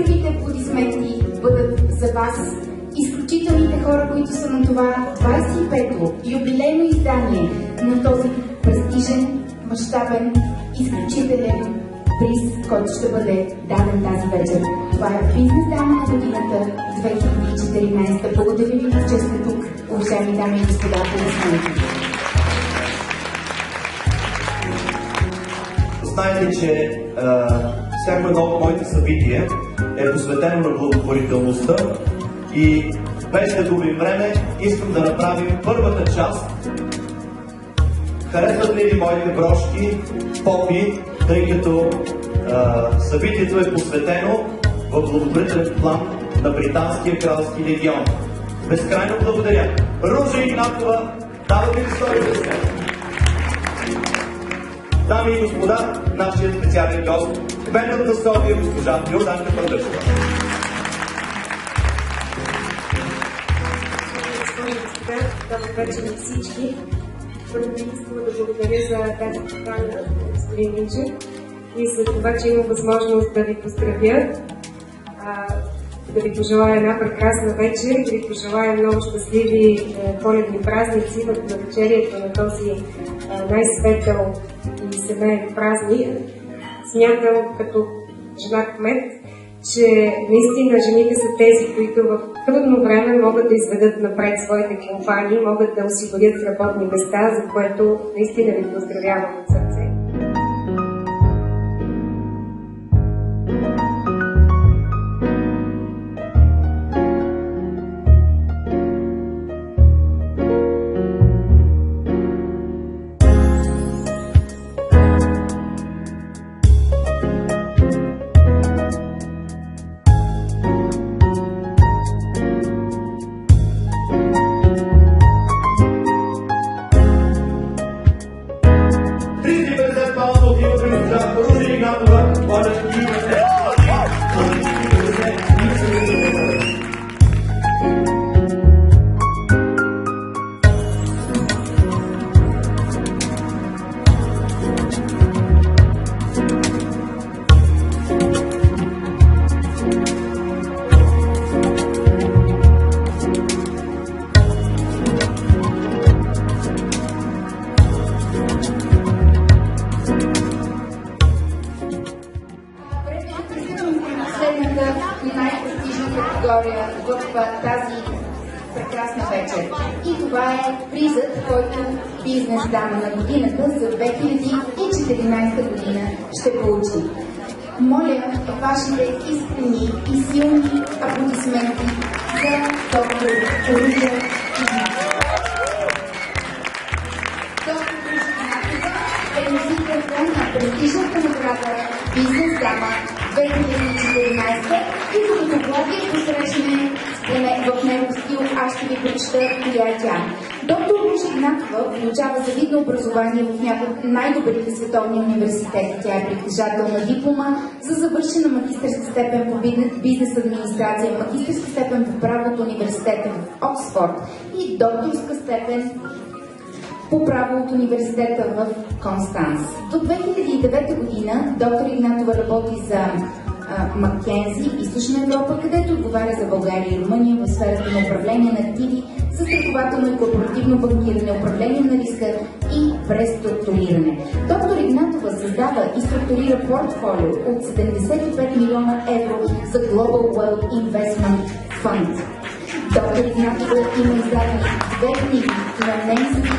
първите аплодисменти бъдат за вас, изключителните хора, които са на това 25-то юбилейно издание на този престижен, мащабен, изключителен приз, който ще бъде даден тази вечер. Това е Бизнес дама на годината 2014. Благодаря ви, че сте тук, уважаеми дами и господа, аплодисменти. Знаете, че всяко едно от моите събития е посветено на благотворителността и без да губим време, искам да направим първата част. Харесват ли ви моите брошки, попи, тъй като събитието е посветено в благотворителен план на Британския кралски легион. Безкрайно благодаря. Ружа Игнатова, давате ли историята сега? Дами и господа, нашият специален гост, кметът на София, госпожа Йорданка Пандършева. Добър вечер на всички. Първо бих искала да благодаря за тази покана, господин Минчев, и за това, че имам възможност да ви поздравя, да ви пожелая една прекрасна вечер, да ви пожелая много щастливи коледни празници в навечерието на този най-светъл и семейен празник. Смятам като жена кмет, че наистина жените са тези, които в трудно време могат да изведат напред своите компании, могат да осигурят работни места, за което наистина ви поздравявам от сърце. най-престижната категория в тази прекрасна вечер. И това е призът, който Бизнес дама на годината за 2014 година ще получи. Моля вашите искрени и силни аплодисменти за доктор Ружа Игнатова. Доктор Ружа Игнатова е носителка на престижната награда Бизнес дама 2014 и докато Влади посрещне в него стил, аз ще ви прочета коя е тя. Доктор Ружа Игнатова получава завидно образование в някои от най-добрите световни университети. Тя е притежател на диплома за завършена магистърска степен по бизнес администрация, магистърска степен по право от университета в Оксфорд и докторска степен по право от университета в Констанс. До 2009 година доктор Игнатова работи за Маккензи, Източна Европа, където отговаря за България и Румъния в сферата на управление на активи, застрахователно и корпоративно банкиране, управление на риска и преструктуриране. Доктор Игнатова създава и структурира портфолио от 75 милиона евро за Global Wealth Investment Fund. Доктор Игнатова има издадени 2 книги на немски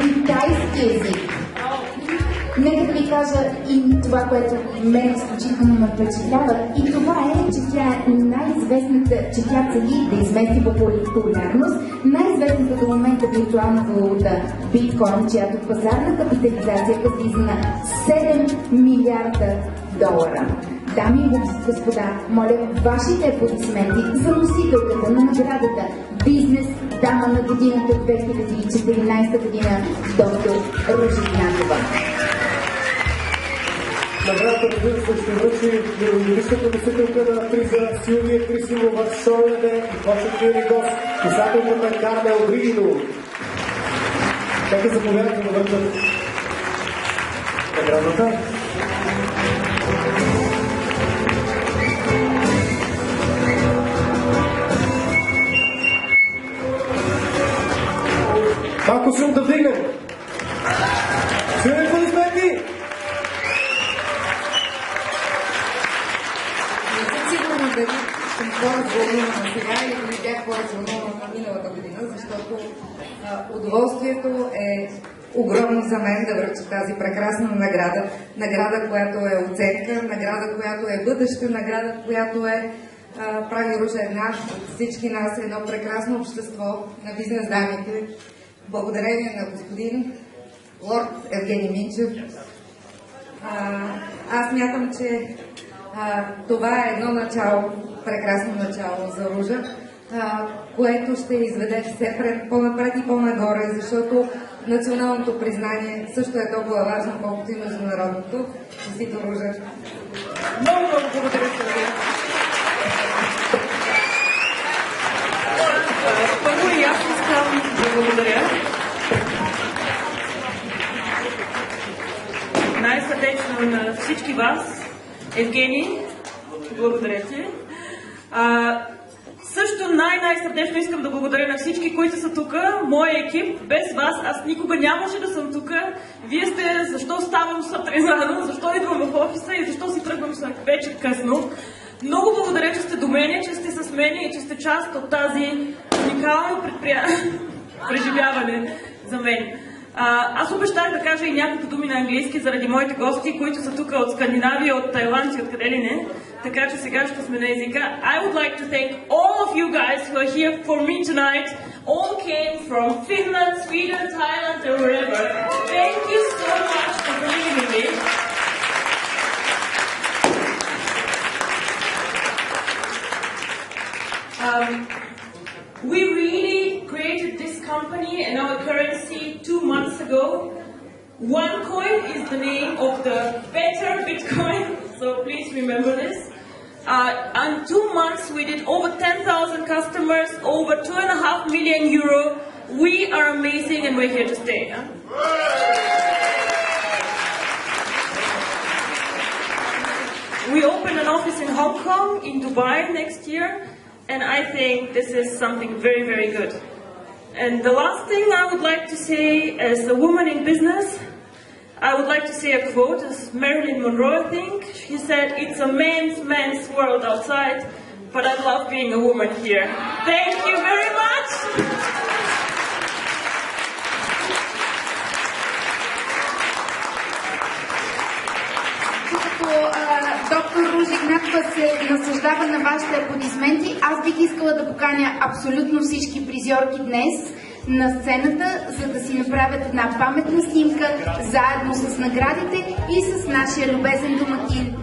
и китайски език. Нека да ви кажа и това, което мен изключително ме впечатлява. И това е, че тя е най-известната, че тя цели да измести популярност, най-известната до момента виртуална валута биткоин, чиято пазарна капитализация възлиза на 7 милиарда долара. Дами и господа, моля вашите аплодисменти за носителката на наградата Бизнес дама на годината 2014 година, доктор Ружа Игнатова. Наградата, разбира се, ще връчи юридическата носителка на приза Силвия Крисимова, Шойлене и почетния гост, писателката Кармел Бригинова. Нека заповядайте да връчат наградата. дали съм по-развълнувана сега или не бях по-развълнувана миналата година, защото удоволствието е огромно за мен да връча тази прекрасна награда. Награда, която е оценка, награда, която е бъдеще, награда, която прави Ружа една от всички нас, едно прекрасно общество на бизнес дамите. Благодарение на господин лорд Евгений Минчев. Аз мятам, че това е едно начало, прекрасно начало за Ружа, което ще изведе все по-напред и по-нагоре, защото националното признание също е толкова важно, колкото и международното. Честито, Ружа! Много благодаря, Сергей. Първо и аз искам да благодаря най-сърдечно на всички вас. Евгений, благодаря ти. Също най-сърдечно искам да благодаря на всички, които са тук, моя екип. Без вас аз никога нямаше да съм тук. Вие сте защо ставам сутрин рано, защо идвам в офиса и защо си тръгвам вечер късно. Много благодаря, че сте до мене, че сте с мен и че сте част от тази уникално преживяване за мен. Аз обещах да кажа и няколко думи на английски заради моите гости, които са тук от Скандинавия, от Тайланд и от къде ли не. Така че сега ще сме на езика. I would like to thank all of you guys who are here for me tonight. All came from Finland, Sweden, Thailand and wherever. Thank you so much for believing in me. We really created this company and our currency 2 months ago. OneCoin is the name of the better Bitcoin, so please remember this. In 2 months we did over 10,000 customers, over 2.5 million euro. We are amazing and we're here to stay. Huh? We open an office in Hong Kong, in Dubai next year. And I think this is something very, very good. And the last thing I would like to say as a woman in business, I would like to say a quote, as Marilyn Monroe, I think. She said, "It's a man's world outside, but I love being a woman here." Thank you very much! Доктор Ружа Игнатова се наслаждава на вашите аплодисменти. Аз бих искала да поканя абсолютно всички призьорки днес на сцената, за да си направят една паметна снимка заедно с наградите и с нашия любезен домакин